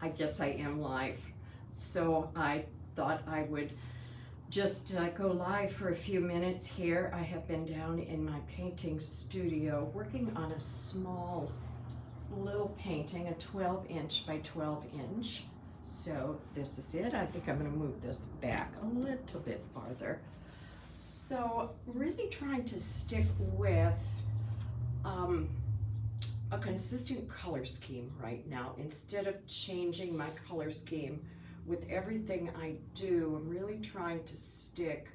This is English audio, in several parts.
I guess I am live. So I thought I would just go live for a few minutes here. I have been down in my painting studio working on a small little painting, a 12-inch by 12-inch. So this is it. I think I'm going to move this back a little bit farther. So really trying to stick with a consistent color scheme right now. Instead of changing my color scheme with everything I do, I'm really trying to stick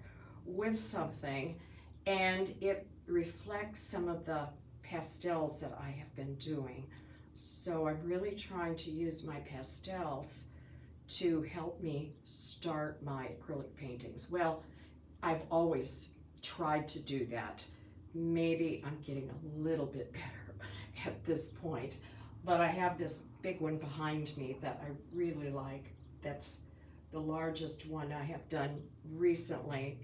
with something, and it reflects some of the pastels that I have been doing. So I'm really trying to use my pastels to help me start my acrylic paintings. Well, I've always tried to do that. Maybe I'm getting a little bit better at this point, but I have this big one behind me that I really like. That's the largest one I have done recently.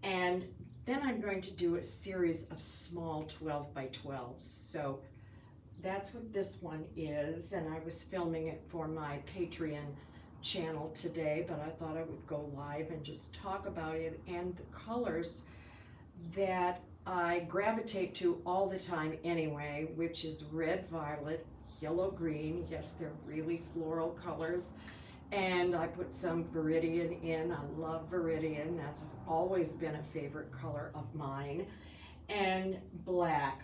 And then I'm going to do a series of small 12 by 12s. So that's what this one is, and I was filming it for my Patreon channel today, but I thought I would go live and just talk about it and the colors that I gravitate to all the time anyway, which is red, violet, yellow, green. Yes, they're really floral colors. And I put some Viridian in. I love Viridian. That's always been a favorite color of mine. And black.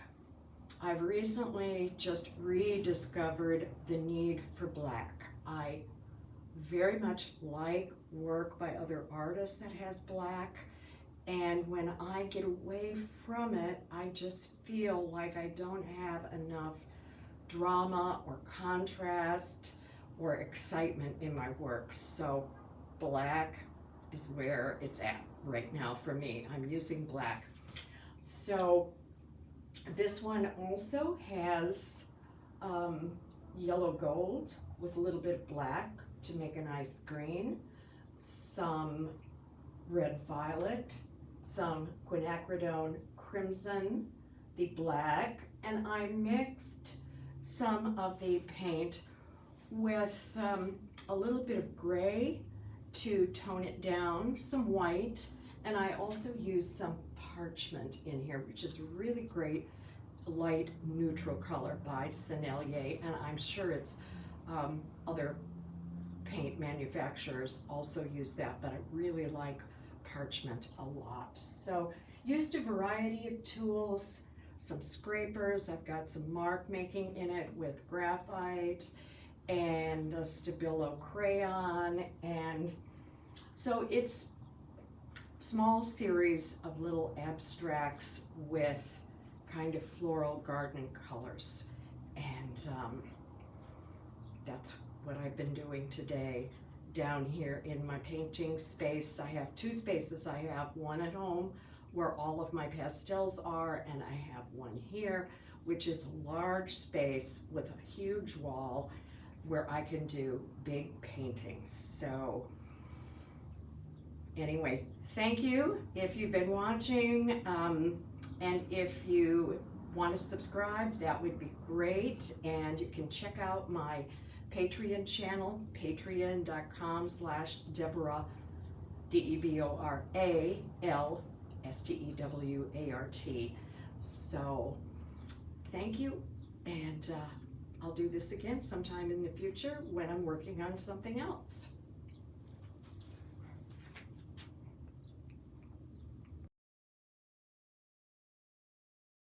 I've recently just rediscovered the need for black. I very much like work by other artists that has black. And when I get away from it, I just feel like I don't have enough drama or contrast or excitement in my work. So black is where it's at right now for me. I'm using black. So this one also has yellow gold with a little bit of black to make a nice green, some red violet, some quinacridone crimson, the black, and I mixed some of the paint with a little bit of gray to tone it down, some white, and I also used some parchment in here, which is a really great light neutral color by Sennelier, and I'm sure it's other paint manufacturers also use that, but I really like parchment a lot. So used a variety of tools, some scrapers. I've got some mark making in it with graphite and a Stabilo crayon, and so it's small series of little abstracts with kind of floral garden colors, and that's what I've been doing today down here in my painting space. I have two spaces. I have one at home where all of my pastels are, and I have one here, which is a large space with a huge wall where I can do big paintings. So anyway, thank you if you've been watching, and if you want to subscribe, that would be great. And you can check out my Patreon channel, patreon.com/Deborah, DeBralStewart. So thank you, and I'll do this again sometime in the future when I'm working on something else.